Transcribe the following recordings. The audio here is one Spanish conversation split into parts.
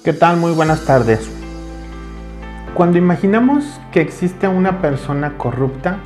¿Qué tal? Muy buenas tardes. Cuando imaginamos que existe una persona corrupta,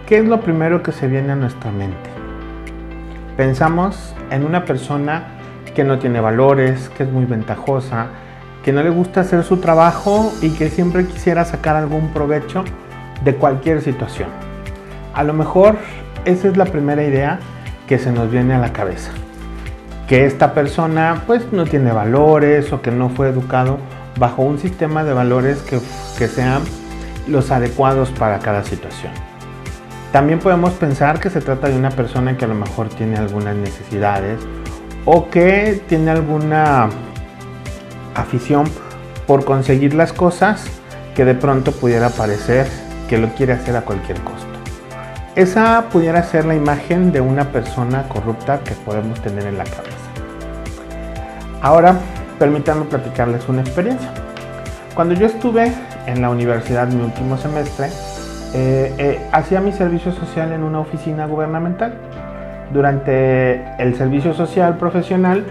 ¿qué es lo primero que se viene a nuestra mente? Pensamos en una persona que no tiene valores, que es muy ventajosa, que no le gusta hacer su trabajo y que siempre quisiera sacar algún provecho de cualquier situación. A lo mejor esa es la primera idea que se nos viene a la cabeza. Que esta persona pues no tiene valores o que no fue educado bajo un sistema de valores que sean los adecuados para cada situación. También podemos pensar que se trata de una persona que a lo mejor tiene algunas necesidades o que tiene alguna afición por conseguir las cosas que de pronto pudiera parecer que lo quiere hacer a cualquier costo. Esa pudiera ser la imagen de una persona corrupta que podemos tener en la cabeza. Ahora, permítanme platicarles una experiencia. Cuando yo estuve en la universidad mi último semestre, hacía mi servicio social en una oficina gubernamental. Durante el servicio social profesional,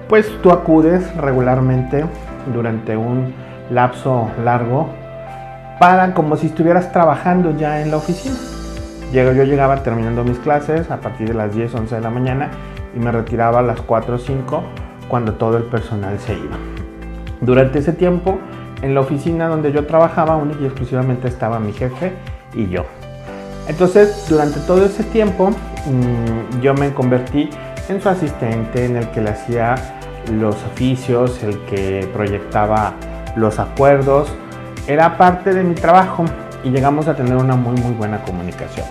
pues tú acudes regularmente durante un lapso largo como si estuvieras trabajando ya en la oficina. Yo llegaba terminando mis clases a partir de las 10, 11 de la mañana y me retiraba a las 4 o 5 cuando todo el personal se iba. Durante ese tiempo, en la oficina donde yo trabajaba, única y exclusivamente estaba mi jefe y yo. Entonces, durante todo ese tiempo, yo me convertí en su asistente, en el que le hacía los oficios, el que proyectaba los acuerdos. Era parte de mi trabajo y llegamos a tener una muy buena comunicación.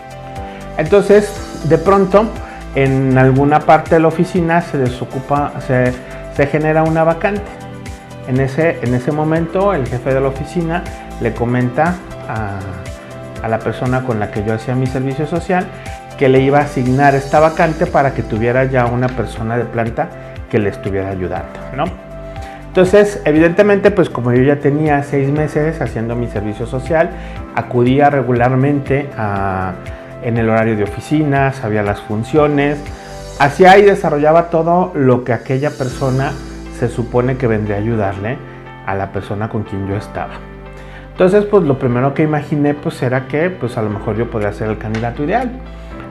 Entonces, de pronto, en alguna parte de la oficina se genera una vacante. En ese momento, el jefe de la oficina le comenta a la persona con la que yo hacía mi servicio social que le iba a asignar esta vacante para que tuviera ya una persona de planta que le estuviera ayudando, ¿no? Entonces, evidentemente, pues como yo ya tenía 6 meses haciendo mi servicio social, acudía regularmente en el horario de oficina, sabía las funciones, hacía y desarrollaba todo lo que aquella persona se supone que vendría a ayudarle a la persona con quien yo estaba. Entonces, pues lo primero que imaginé pues era que pues a lo mejor yo podría ser el candidato ideal.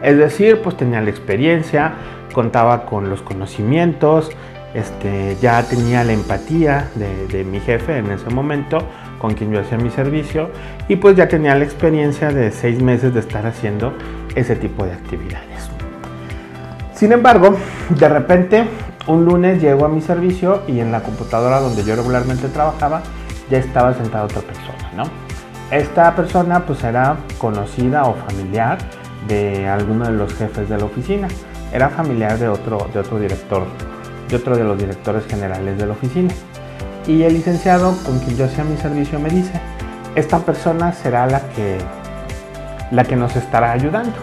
Es decir, pues tenía la experiencia, contaba con los conocimientos, ya tenía la empatía de mi jefe en ese momento, con quien yo hacía mi servicio, y pues ya tenía la experiencia de 6 meses de estar haciendo ese tipo de actividades. Sin embargo, de repente, un lunes llego a mi servicio y en la computadora donde yo regularmente trabajaba, ya estaba sentada otra persona, ¿no? Esta persona pues era conocida o familiar de alguno de los jefes de la oficina. Era familiar de otro director, de otro de los directores generales de la oficina. Y el licenciado con quien yo hacía mi servicio me dice, esta persona será la que nos estará ayudando.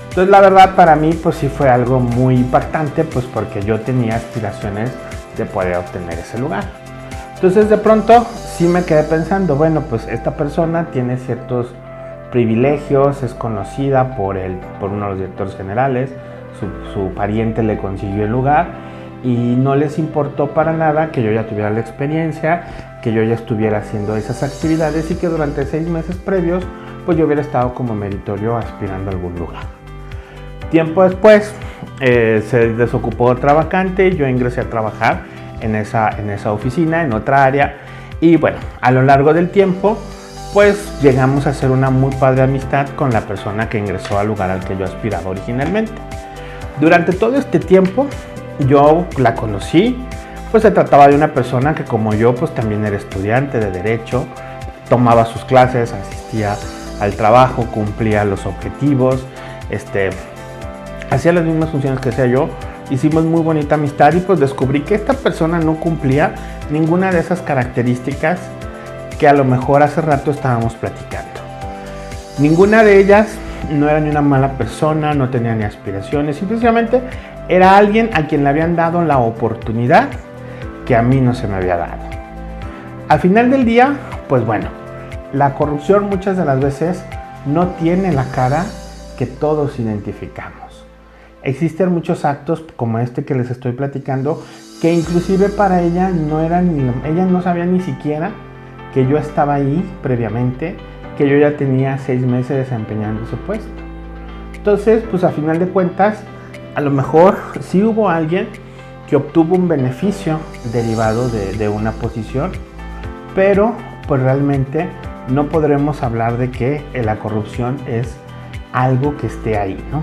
Entonces la verdad para mí pues sí fue algo muy impactante, pues porque yo tenía aspiraciones de poder obtener ese lugar. Entonces de pronto sí me quedé pensando, bueno, pues esta persona tiene ciertos privilegios, es conocida por uno de los directores generales, su pariente le consiguió el lugar y no les importó para nada que yo ya tuviera la experiencia, que yo ya estuviera haciendo esas actividades y que durante 6 meses previos pues yo hubiera estado como meritorio aspirando a algún lugar. Tiempo después se desocupó otra vacante, yo ingresé a trabajar en esa oficina, en otra área, y bueno, a lo largo del tiempo pues llegamos a hacer una muy padre amistad con la persona que ingresó al lugar al que yo aspiraba originalmente. Durante todo este tiempo yo la conocí, pues se trataba de una persona que como yo pues también era estudiante de Derecho, tomaba sus clases, asistía al trabajo, cumplía los objetivos, hacía las mismas funciones que hacía yo. Hicimos muy bonita amistad y pues descubrí que esta persona no cumplía ninguna de esas características que a lo mejor hace rato estábamos platicando. Ninguna de ellas no era ni una mala persona, no tenía ni aspiraciones, simplemente era alguien a quien le habían dado la oportunidad que a mí no se me había dado. Al final del día, pues bueno, la corrupción muchas de las veces no tiene la cara que todos identificamos. Existen muchos actos como este que les estoy platicando que inclusive para ella ella no sabía ni siquiera que yo estaba ahí previamente, que yo ya tenía 6 meses desempeñando ese puesto. Entonces, pues a final de cuentas, a lo mejor sí hubo alguien que obtuvo un beneficio derivado de una posición, pero pues realmente no podremos hablar de que la corrupción es algo que esté ahí, ¿no?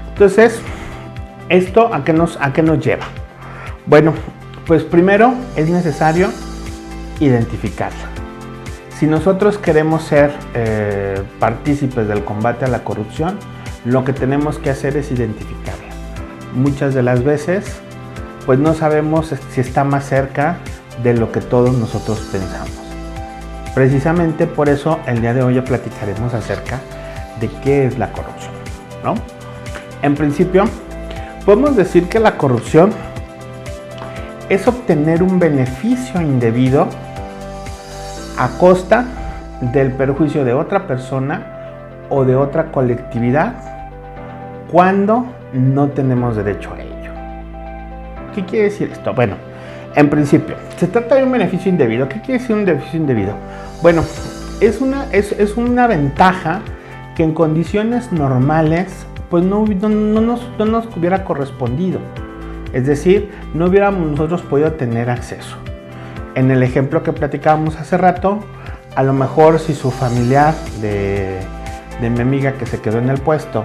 Entonces, ¿esto a qué nos lleva? Bueno, pues primero es necesario identificarla. Si nosotros queremos ser partícipes del combate a la corrupción, lo que tenemos que hacer es identificarla. Muchas de las veces, pues no sabemos si está más cerca de lo que todos nosotros pensamos. Precisamente por eso el día de hoy ya platicaremos acerca de qué es la corrupción, ¿no? En principio, podemos decir que la corrupción es obtener un beneficio indebido a costa del perjuicio de otra persona o de otra colectividad cuando no tenemos derecho a ello. ¿Qué quiere decir esto? Bueno, en principio, se trata de un beneficio indebido. ¿Qué quiere decir un beneficio indebido? Bueno, es una ventaja que en condiciones normales pues no nos hubiera correspondido. Es decir, no hubiéramos nosotros podido tener acceso. En el ejemplo que platicábamos hace rato, a lo mejor si su familiar de mi amiga que se quedó en el puesto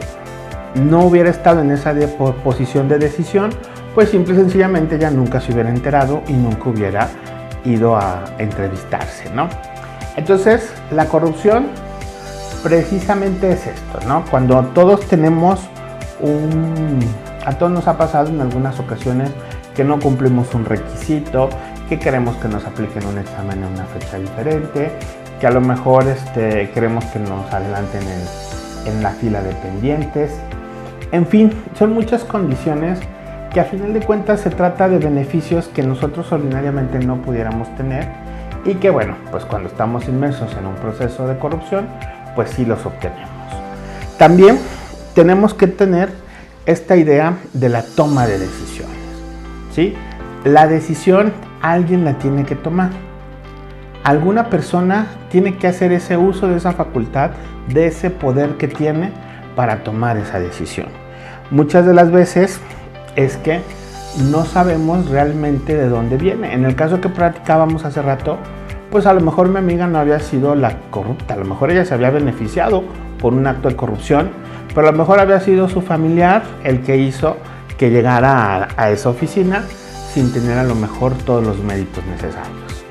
no hubiera estado en esa posición de decisión, pues simple y sencillamente ella nunca se hubiera enterado y nunca hubiera ido a entrevistarse, ¿no? Entonces, la corrupción precisamente es esto, ¿no? Cuando todos tenemos a todos nos ha pasado en algunas ocasiones que no cumplimos un requisito, que queremos que nos apliquen un examen en una fecha diferente, que a lo mejor queremos que nos adelanten en la fila de pendientes. En fin, son muchas condiciones que a final de cuentas se trata de beneficios que nosotros ordinariamente no pudiéramos tener y que bueno, pues cuando estamos inmersos en un proceso de corrupción, pues sí los obtenemos. También tenemos que tener esta idea de la toma de decisiones, ¿sí? La decisión alguien la tiene que tomar. Alguna persona tiene que hacer ese uso de esa facultad, de ese poder que tiene para tomar esa decisión. Muchas de las veces es que no sabemos realmente de dónde viene. En el caso que platicábamos hace rato, pues a lo mejor mi amiga no había sido la corrupta, a lo mejor ella se había beneficiado por un acto de corrupción, pero a lo mejor había sido su familiar el que hizo que llegara a esa oficina sin tener a lo mejor todos los méritos necesarios.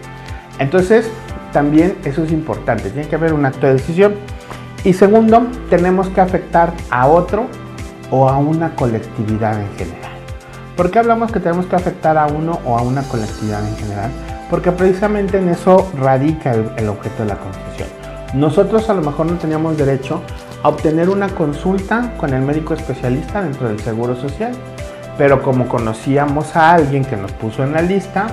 Entonces, también eso es importante, tiene que haber un acto de decisión. Y segundo, tenemos que afectar a otro o a una colectividad en general. ¿Por qué hablamos que tenemos que afectar a uno o a una colectividad en general? Porque precisamente en eso radica el objeto de la Constitución. Nosotros a lo mejor no teníamos derecho a obtener una consulta con el médico especialista dentro del Seguro Social, pero como conocíamos a alguien que nos puso en la lista,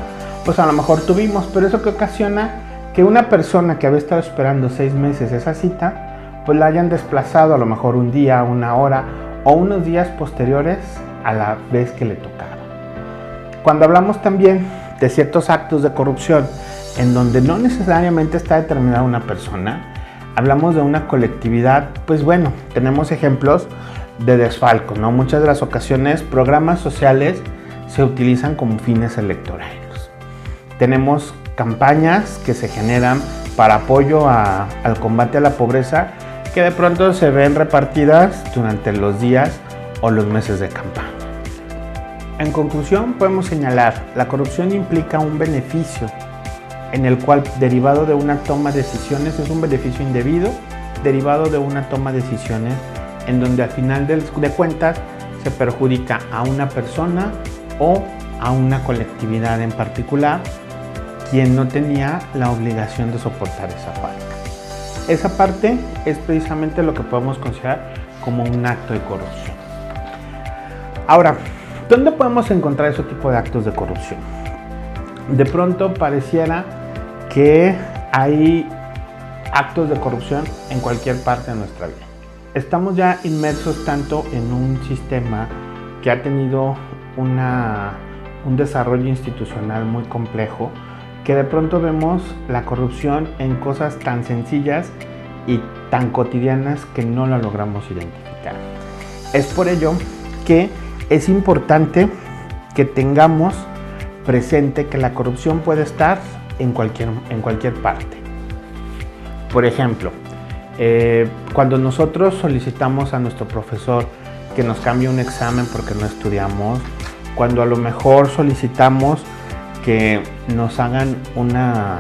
pues a lo mejor tuvimos, pero eso que ocasiona que una persona que había estado esperando 6 meses esa cita, pues la hayan desplazado a lo mejor un día, una hora o unos días posteriores a la vez que le tocaba. Cuando hablamos también de ciertos actos de corrupción en donde no necesariamente está determinada una persona, hablamos de una colectividad, pues bueno, tenemos ejemplos de desfalco, ¿no? Muchas de las ocasiones programas sociales se utilizan como fines electorales. Tenemos campañas que se generan para apoyo al combate a la pobreza que de pronto se ven repartidas durante los días o los meses de campaña. En conclusión, podemos señalar, la corrupción implica un beneficio en el cual, derivado de una toma de decisiones, es un beneficio indebido, derivado de una toma de decisiones en donde al final de cuentas se perjudica a una persona o a una colectividad en particular, quien no tenía la obligación de soportar esa parte. Esa parte es precisamente lo que podemos considerar como un acto de corrupción. Ahora, ¿dónde podemos encontrar ese tipo de actos de corrupción? De pronto pareciera que hay actos de corrupción en cualquier parte de nuestra vida. Estamos ya inmersos tanto en un sistema que ha tenido un desarrollo institucional muy complejo, que de pronto vemos la corrupción en cosas tan sencillas y tan cotidianas que no la logramos identificar. Es por ello que es importante que tengamos presente que la corrupción puede estar en cualquier parte. Por ejemplo, cuando nosotros solicitamos a nuestro profesor que nos cambie un examen porque no estudiamos, cuando a lo mejor solicitamos que nos hagan una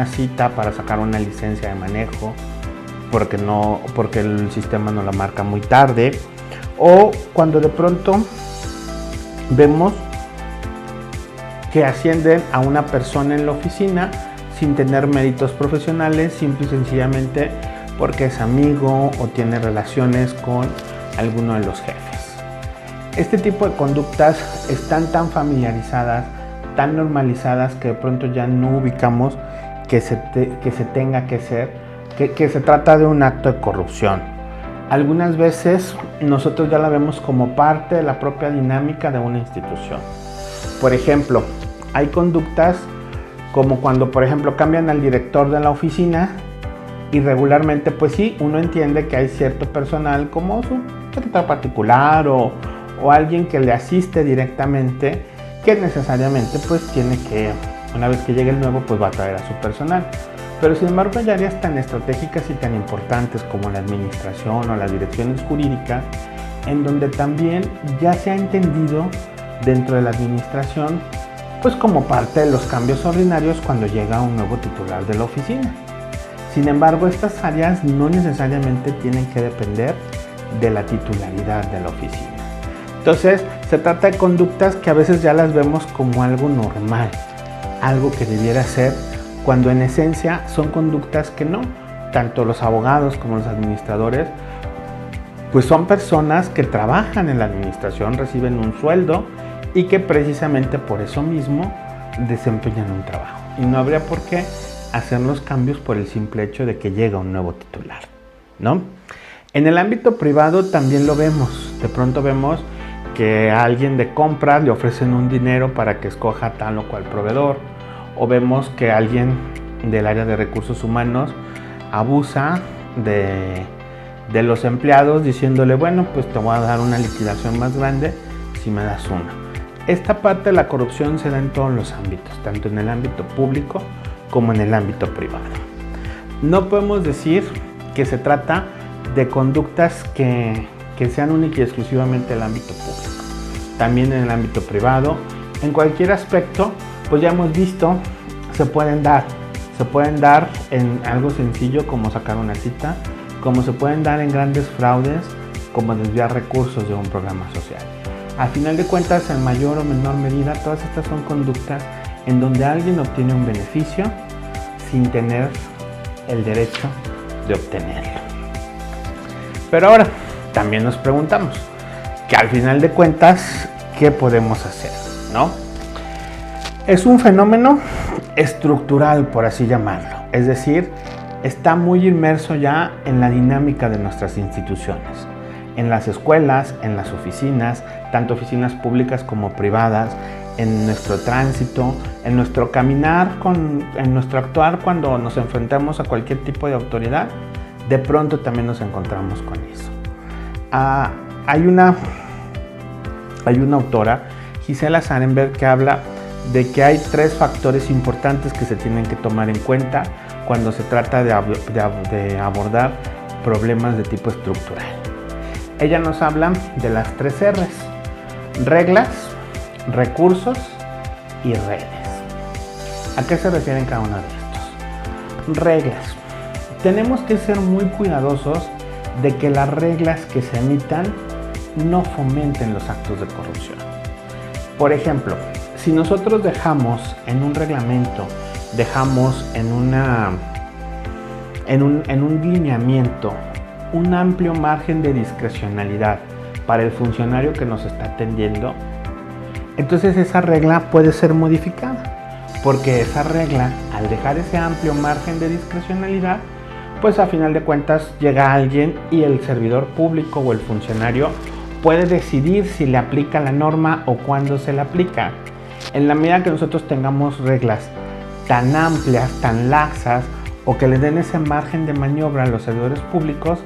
cita para sacar una licencia de manejo porque el sistema nos la marca muy tarde, o cuando de pronto vemos que ascienden a una persona en la oficina sin tener méritos profesionales, simple y sencillamente porque es amigo o tiene relaciones con alguno de los jefes. Este tipo de conductas están tan familiarizadas, tan normalizadas, que de pronto ya no ubicamos que se tenga que ser, que se trata de un acto de corrupción. Algunas veces nosotros ya la vemos como parte de la propia dinámica de una institución. Por ejemplo, hay conductas como cuando, por ejemplo, cambian al director de la oficina y regularmente, pues sí, uno entiende que hay cierto personal como su secretario particular o alguien que le asiste directamente, que necesariamente pues tiene que, una vez que llegue el nuevo, pues va a traer a su personal. Pero sin embargo hay áreas tan estratégicas y tan importantes como la administración o las direcciones jurídicas, en donde también ya se ha entendido dentro de la administración, pues como parte de los cambios ordinarios cuando llega un nuevo titular de la oficina. Sin embargo, estas áreas no necesariamente tienen que depender de la titularidad de la oficina. Entonces, se trata de conductas que a veces ya las vemos como algo normal, algo que debiera ser, cuando en esencia son conductas que no. Tanto los abogados como los administradores, pues son personas que trabajan en la administración, reciben un sueldo y que precisamente por eso mismo desempeñan un trabajo. Y no habría por qué hacer los cambios por el simple hecho de que llega un nuevo titular, ¿no? En el ámbito privado también lo vemos. De pronto vemos que a alguien de compras le ofrecen un dinero para que escoja tal o cual proveedor. O vemos que alguien del área de recursos humanos abusa de los empleados diciéndole, bueno, pues te voy a dar una liquidación más grande si me das una. Esta parte de la corrupción se da en todos los ámbitos, tanto en el ámbito público como en el ámbito privado. No podemos decir que se trata de conductas que sean únicas y exclusivamente del ámbito público. También en el ámbito privado, en cualquier aspecto, pues ya hemos visto, se pueden dar en algo sencillo como sacar una cita, como se pueden dar en grandes fraudes, como desviar recursos de un programa social. Al final de cuentas, en mayor o menor medida, todas estas son conductas en donde alguien obtiene un beneficio sin tener el derecho de obtenerlo. Pero ahora, también nos preguntamos que al final de cuentas, ¿qué podemos hacer, no? Es un fenómeno estructural, por así llamarlo. Es decir, está muy inmerso ya en la dinámica de nuestras instituciones. En las escuelas, en las oficinas, tanto oficinas públicas como privadas, en nuestro tránsito, en nuestro caminar, en nuestro actuar cuando nos enfrentamos a cualquier tipo de autoridad, de pronto también nos encontramos con eso. Hay una autora, Gisela Zarenberg, que habla de que hay 3 factores importantes que se tienen que tomar en cuenta cuando se trata de abordar problemas de tipo estructural. Ella nos habla de las 3 R's: reglas, recursos y redes. ¿A qué se refieren cada uno de estos? Reglas. Tenemos que ser muy cuidadosos de que las reglas que se emitan no fomenten los actos de corrupción. Por ejemplo, si nosotros dejamos en un reglamento, dejamos en un lineamiento un amplio margen de discrecionalidad para el funcionario que nos está atendiendo, entonces esa regla puede ser modificada, porque esa regla, al dejar ese amplio margen de discrecionalidad, pues a final de cuentas llega alguien y el servidor público o el funcionario puede decidir si le aplica la norma o cuándo se le aplica. En la medida que nosotros tengamos reglas tan amplias, tan laxas, o que le den ese margen de maniobra a los servidores públicos,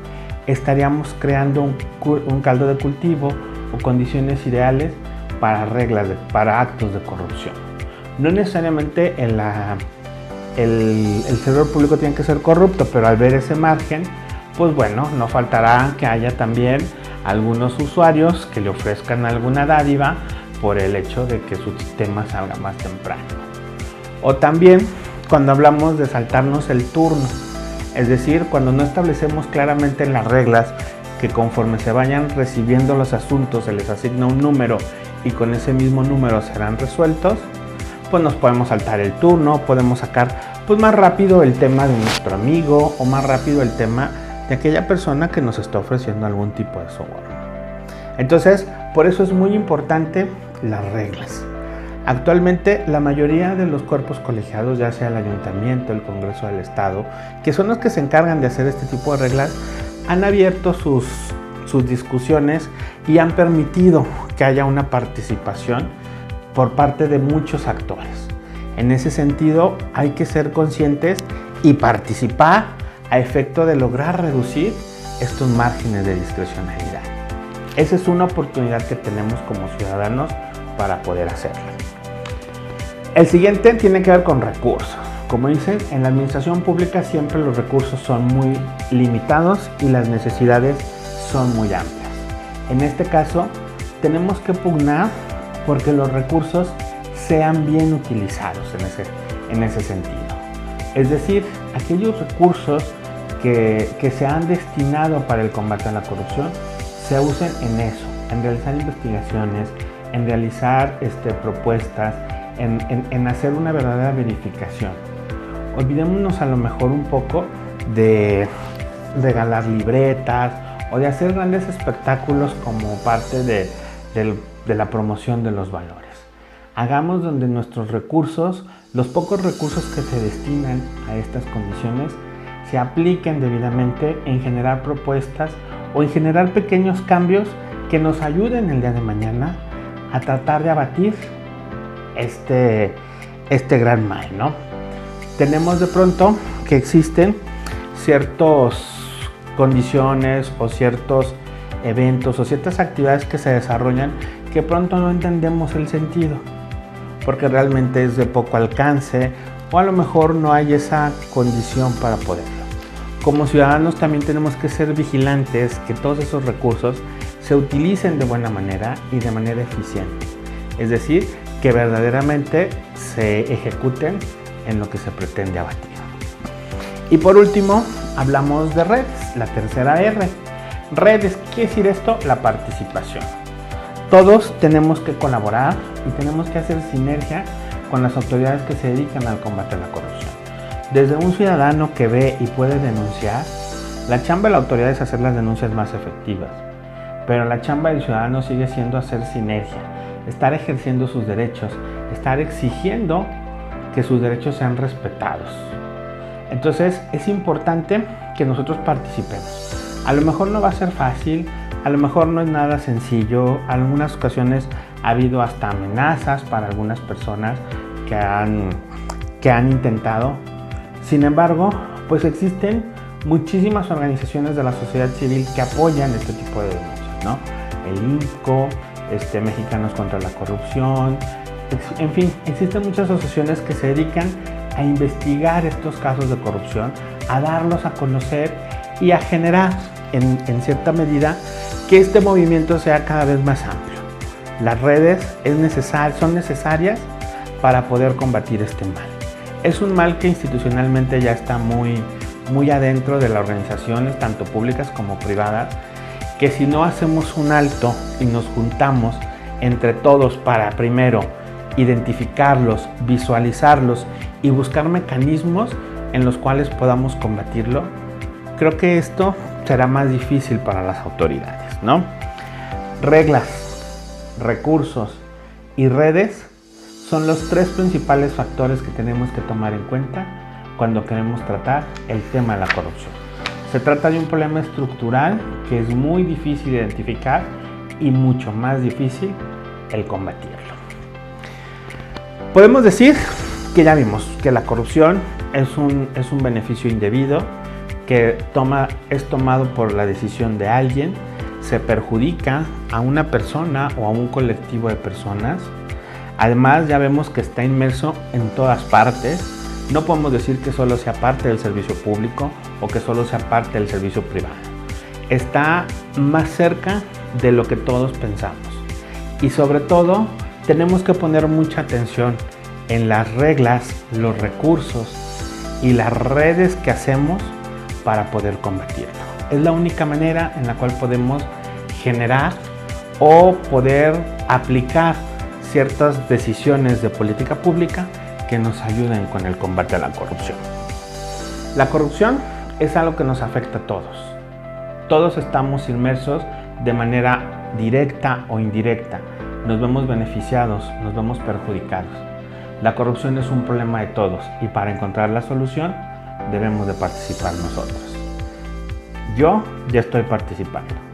estaríamos creando un caldo de cultivo o condiciones ideales para para actos de corrupción. No necesariamente el servidor público tiene que ser corrupto, pero al ver ese margen, pues bueno, no faltará que haya también algunos usuarios que le ofrezcan alguna dádiva por el hecho de que su sistema salga más temprano. O también cuando hablamos de saltarnos el turno, es decir, cuando no establecemos claramente en las reglas que conforme se vayan recibiendo los asuntos se les asigna un número y con ese mismo número serán resueltos, pues nos podemos saltar el turno, podemos sacar pues más rápido el tema de nuestro amigo o más rápido el tema de aquella persona que nos está ofreciendo algún tipo de soborno. Entonces, por eso es muy importante las reglas. Actualmente, la mayoría de los cuerpos colegiados, ya sea el Ayuntamiento, el Congreso del Estado, que son los que se encargan de hacer este tipo de reglas, han abierto sus discusiones y han permitido que haya una participación por parte de muchos actores. En ese sentido, hay que ser conscientes y participar a efecto de lograr reducir estos márgenes de discrecionalidad. Esa es una oportunidad que tenemos como ciudadanos para poder hacerlo. El siguiente tiene que ver con recursos. Como dicen, en la administración pública siempre los recursos son muy limitados y las necesidades son muy amplias. En este caso, tenemos que pugnar porque los recursos sean bien utilizados en ese sentido. Es decir, aquellos recursos que se han destinado para el combate a la corrupción se usen en eso, en realizar investigaciones, en realizar propuestas, en hacer una verdadera verificación. Olvidémonos a lo mejor un poco de regalar libretas o de hacer grandes espectáculos como parte de la promoción de los valores. Hagamos donde nuestros recursos, los pocos recursos que se destinan a estas condiciones, se apliquen debidamente en generar propuestas o en generar pequeños cambios que nos ayuden el día de mañana a tratar de abatir este gran mal, ¿no? Tenemos de pronto que existen ciertas condiciones o ciertos eventos o ciertas actividades que se desarrollan que pronto no entendemos el sentido porque realmente es de poco alcance o a lo mejor no hay esa condición para poderlo. Como ciudadanos también tenemos que ser vigilantes que todos esos recursos se utilicen de buena manera y de manera eficiente. Es decir, que verdaderamente se ejecuten en lo que se pretende abatir. Y por último, hablamos de redes, la tercera R. Redes, ¿qué quiere decir esto? La participación. Todos tenemos que colaborar y tenemos que hacer sinergia con las autoridades que se dedican al combate a la corrupción. Desde un ciudadano que ve y puede denunciar, la chamba de la autoridad es hacer las denuncias más efectivas, pero la chamba del ciudadano sigue siendo hacer sinergia, estar ejerciendo sus derechos, estar exigiendo que sus derechos sean respetados. Entonces es importante que nosotros participemos. A lo mejor no va a ser fácil, a lo mejor no es nada sencillo, en algunas ocasiones ha habido hasta amenazas para algunas personas que han intentado. Sin embargo, pues existen muchísimas organizaciones de la sociedad civil que apoyan este tipo de denuncias, ¿no? El INCO, Mexicanos contra la Corrupción, en fin, existen muchas asociaciones que se dedican a investigar estos casos de corrupción, a darlos a conocer y a generar en cierta medida que este movimiento sea cada vez más amplio. Las redes son necesarias para poder combatir este mal. Es un mal que institucionalmente ya está muy adentro de las organizaciones, tanto públicas como privadas, que si no hacemos un alto y nos juntamos entre todos para primero identificarlos, visualizarlos y buscar mecanismos en los cuales podamos combatirlo, creo que esto será más difícil para las autoridades, ¿no? Reglas, recursos y redes son los tres principales factores que tenemos que tomar en cuenta cuando queremos tratar el tema de la corrupción. Se trata de un problema estructural que es muy difícil de identificar y mucho más difícil el combatirlo. Podemos decir que ya vimos que la corrupción es un beneficio indebido que es tomado por la decisión de alguien, se perjudica a una persona o a un colectivo de personas. Además, ya vemos que está inmerso en todas partes. No podemos decir que solo sea parte del servicio público o que solo sea parte del servicio privado. Está más cerca de lo que todos pensamos. Y sobre todo, tenemos que poner mucha atención en las reglas, los recursos y las redes que hacemos para poder combatirlo. Es la única manera en la cual podemos generar o poder aplicar ciertas decisiones de política pública que nos ayuden con el combate a la corrupción. La corrupción es algo que nos afecta a todos. Todos estamos inmersos de manera directa o indirecta. Nos vemos beneficiados, nos vemos perjudicados. La corrupción es un problema de todos y para encontrar la solución debemos de participar nosotros. Yo ya estoy participando.